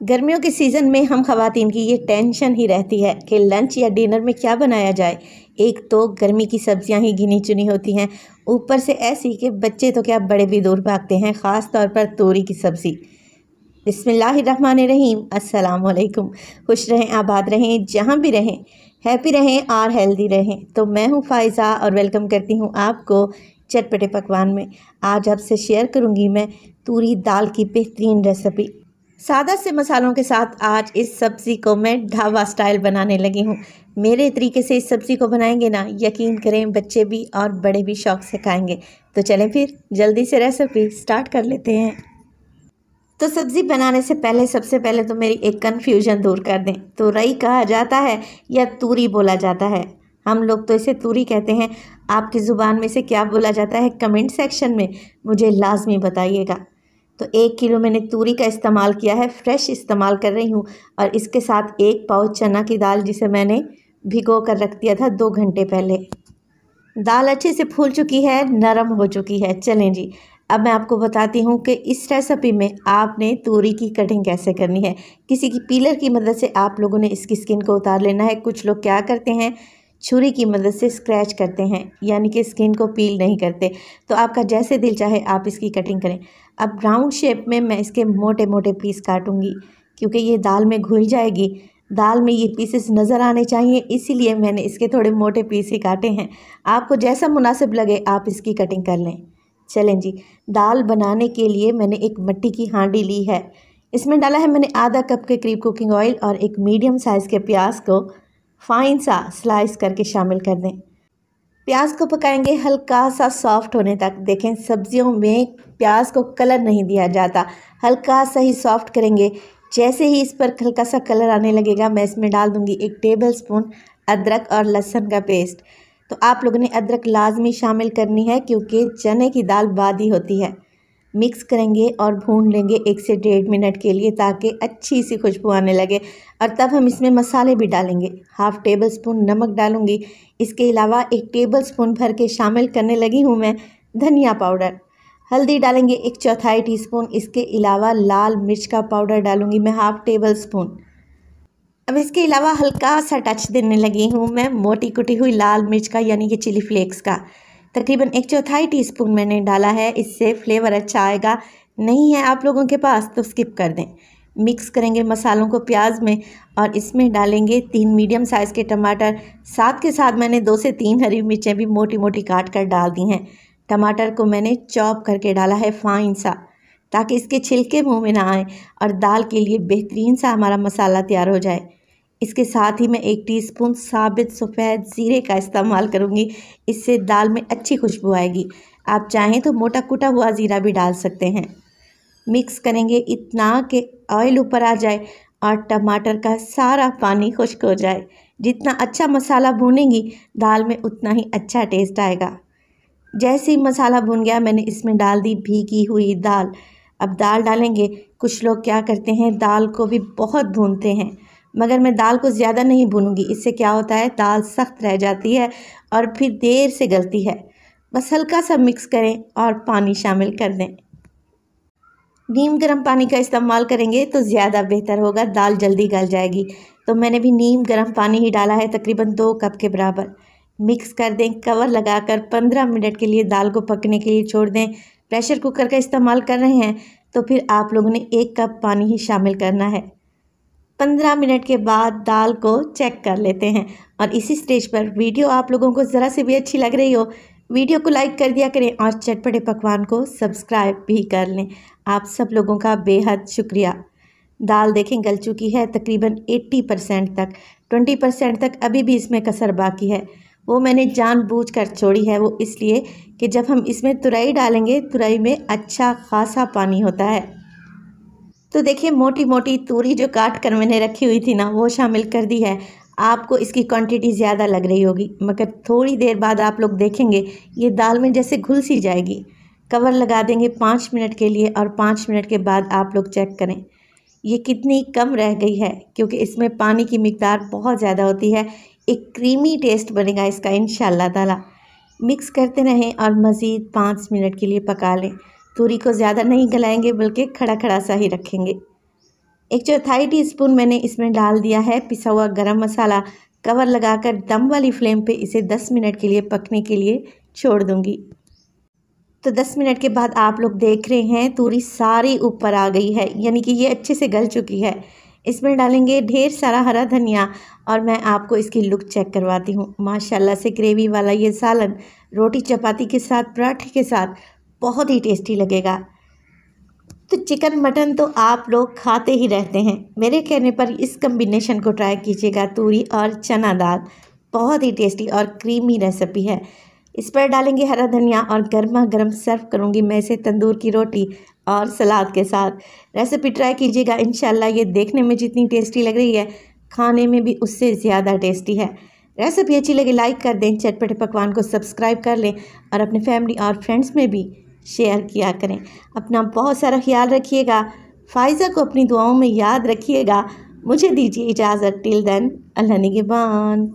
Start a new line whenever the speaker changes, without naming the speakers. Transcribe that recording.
गर्मियों के सीज़न में हम ख़वातीन की ये टेंशन ही रहती है कि लंच या डिनर में क्या बनाया जाए। एक तो गर्मी की सब्जियां ही गिनी चुनी होती हैं, ऊपर से ऐसी कि बच्चे तो क्या बड़े भी दूर भागते हैं, ख़ास तौर पर तोरी की सब्ज़ी। बिस्मिल्लाहिर्रहमानिर्रहीम, अस्सलाम वालेकुम। खुश रहें, आबाद रहें, जहाँ भी रहें, हैप्पी रहें और हेल्दी रहें। तो मैं हूँ फ़ाइज़ा और वेलकम करती हूँ आपको चटपटे पकवान में। आज आपसे शेयर करूँगी मैं तूरी दाल की बेहतरीन रेसिपी। सादा से मसालों के साथ आज इस सब्ज़ी को मैं ढाबा स्टाइल बनाने लगी हूँ। मेरे तरीके से इस सब्ज़ी को बनाएंगे ना, यकीन करें बच्चे भी और बड़े भी शौक़ से खाएंगे। तो चलें फिर जल्दी से रेसिपी स्टार्ट कर लेते हैं। तो सब्ज़ी बनाने से पहले सबसे पहले तो मेरी एक कन्फ्यूजन दूर कर दें। तुरई कहा जाता है या तूरी बोला जाता है? हम लोग तो इसे तूरी कहते हैं। आपकी ज़ुबान में से क्या बोला जाता है कमेंट सेक्शन में मुझे लाजमी बताइएगा। तो 1 किलो मैंने तूरी का इस्तेमाल किया है, फ्रेश इस्तेमाल कर रही हूँ। और इसके साथ 1 पाव चना की दाल, जिसे मैंने भिगो कर रख दिया था 2 घंटे पहले। दाल अच्छे से फूल चुकी है, नरम हो चुकी है। चलें जी, अब मैं आपको बताती हूँ कि इस रेसिपी में आपने तूरी की कटिंग कैसे करनी है। किसी की पीलर की मदद से आप लोगों ने इसकी स्किन को उतार लेना है। कुछ लोग क्या करते हैं, छुरी की मदद से स्क्रैच करते हैं, यानी कि स्किन को पील नहीं करते। तो आपका जैसे दिल चाहे आप इसकी कटिंग करें। अब राउंड शेप में मैं इसके मोटे मोटे पीस काटूंगी, क्योंकि ये दाल में घुल जाएगी। दाल में ये पीसेस नज़र आने चाहिए, इसीलिए मैंने इसके थोड़े मोटे पीस ही काटे हैं। आपको जैसा मुनासिब लगे आप इसकी कटिंग कर लें। चलें जी, दाल बनाने के लिए मैंने एक मिट्टी की हांडी ली है। इसमें डाला है मैंने आधा कप के करीब कुकिंग ऑयल और एक मीडियम साइज़ के प्याज को फाइन सा स्लाइस करके शामिल कर दें। प्याज को पकाएंगे हल्का सा सॉफ्ट होने तक। देखें, सब्जियों में प्याज को कलर नहीं दिया जाता, हल्का सा ही सॉफ्ट करेंगे। जैसे ही इस पर हल्का सा कलर आने लगेगा, मैं इसमें डाल दूंगी 1 टेबलस्पून अदरक और लहसुन का पेस्ट। तो आप लोगों ने अदरक लाजमी शामिल करनी है, क्योंकि चने की दाल बादी होती है। मिक्स करेंगे और भून लेंगे 1 से 1.5 मिनट के लिए, ताकि अच्छी सी खुशबू आने लगे। और तब हम इसमें मसाले भी डालेंगे। 1/2 टेबलस्पून नमक डालूंगी। इसके अलावा 1 टेबलस्पून भर के शामिल करने लगी हूँ मैं धनिया पाउडर। हल्दी डालेंगे 1/4 टीस्पून। इसके अलावा लाल मिर्च का पाउडर डालूंगी मैं 1/2 टेबलस्पून। अब इसके अलावा हल्का सा टच देने लगी हूँ मैं मोटी कुटी हुई लाल मिर्च का, यानी कि चिली फ्लेक्स का। तकरीबन 1/4 टीस्पून मैंने डाला है, इससे फ्लेवर अच्छा आएगा। नहीं है आप लोगों के पास तो स्किप कर दें। मिक्स करेंगे मसालों को प्याज में, और इसमें डालेंगे 3 मीडियम साइज़ के टमाटर। साथ के साथ मैंने 2 से 3 हरी मिर्चें भी मोटी मोटी काट कर डाल दी हैं। टमाटर को मैंने चॉप करके डाला है फाइन सा, ताकि इसके छिलके मुंह में ना आए और दाल के लिए बेहतरीन सा हमारा मसाला तैयार हो जाए। इसके साथ ही मैं 1 टीस्पून साबित सफ़ेद ज़ीरे का इस्तेमाल करूँगी, इससे दाल में अच्छी खुशबू आएगी। आप चाहें तो मोटा कुटा हुआ ज़ीरा भी डाल सकते हैं। मिक्स करेंगे इतना कि ऑयल ऊपर आ जाए और टमाटर का सारा पानी खुश्क हो जाए। जितना अच्छा मसाला भूनेंगी दाल में, उतना ही अच्छा टेस्ट आएगा। जैसे ही मसाला भून गया, मैंने इसमें डाल दी भीगी हुई दाल। अब दाल डालेंगे। कुछ लोग क्या करते हैं, दाल को भी बहुत भूनते हैं, मगर मैं दाल को ज़्यादा नहीं भूनूंगी। इससे क्या होता है, दाल सख्त रह जाती है और फिर देर से गलती है। बस हल्का सा मिक्स करें और पानी शामिल कर दें। नीम गर्म पानी का इस्तेमाल करेंगे तो ज़्यादा बेहतर होगा, दाल जल्दी गल जाएगी। तो मैंने भी नीम गर्म पानी ही डाला है, तकरीबन 2 कप के बराबर। मिक्स कर दें, कवर लगाकर 15 मिनट के लिए दाल को पकने के लिए छोड़ दें। प्रेशर कुकर का इस्तेमाल कर रहे हैं तो फिर आप लोगों ने 1 कप पानी ही शामिल करना है। 15 मिनट के बाद दाल को चेक कर लेते हैं। और इसी स्टेज पर वीडियो आप लोगों को ज़रा से भी अच्छी लग रही हो, वीडियो को लाइक कर दिया करें और चटपटे पकवान को सब्सक्राइब भी कर लें। आप सब लोगों का बेहद शुक्रिया। दाल देखें गल चुकी है तकरीबन 80% तक। 20% तक अभी भी इसमें कसर बाकी है, वो मैंने जानबूझकर छोड़ी है। वो इसलिए कि जब हम इसमें तुरई डालेंगे, तुरई में अच्छा खासा पानी होता है। तो देखिए, मोटी मोटी तूरी जो काट कर मैंने रखी हुई थी ना, वो शामिल कर दी है। आपको इसकी क्वांटिटी ज़्यादा लग रही होगी, मगर थोड़ी देर बाद आप लोग देखेंगे ये दाल में जैसे घुल सी जाएगी। कवर लगा देंगे 5 मिनट के लिए, और 5 मिनट के बाद आप लोग चेक करें ये कितनी कम रह गई है, क्योंकि इसमें पानी की मिकदार बहुत ज़्यादा होती है। एक क्रीमी टेस्ट बनेगा इसका इंशाल्लाह ताला। मिक्स करते रहें और मज़ीद 5 मिनट के लिए पका लें। तूरी को ज़्यादा नहीं गलाएंगे, बल्कि खड़ा खड़ा सा ही रखेंगे। 1/4 टीस्पून मैंने इसमें डाल दिया है पिसा हुआ गरम मसाला। कवर लगाकर दम वाली फ्लेम पे इसे 10 मिनट के लिए पकने के लिए छोड़ दूंगी। तो 10 मिनट के बाद आप लोग देख रहे हैं तूरी सारी ऊपर आ गई है, यानी कि ये अच्छे से गल चुकी है। इसमें डालेंगे ढेर सारा हरा धनिया और मैं आपको इसकी लुक चेक करवाती हूँ। माशाल्लाह से ग्रेवी वाला ये सालन रोटी चपाती के साथ, पराठे के साथ बहुत ही टेस्टी लगेगा। तो चिकन मटन तो आप लोग खाते ही रहते हैं, मेरे कहने पर इस कम्बिनेशन को ट्राई कीजिएगा। तूरी और चना दाल बहुत ही टेस्टी और क्रीमी रेसिपी है। इस पर डालेंगे हरा धनिया और गर्मा गर्म सर्व करूँगी मैं इसे तंदूर की रोटी और सलाद के साथ। रेसिपी ट्राई कीजिएगा, इंशाल्लाह ये देखने में जितनी टेस्टी लग रही है खाने में भी उससे ज़्यादा टेस्टी है। रेसिपी अच्छी लगी लाइक कर दें, चटपटे पकवान को सब्सक्राइब कर लें और अपने फैमिली और फ्रेंड्स में भी शेयर किया करें। अपना बहुत सारा ख्याल रखिएगा, फ़ाइज़ा को अपनी दुआओं में याद रखिएगा। मुझे दीजिए इजाज़त, टिल देन अल्लाह निगहबान।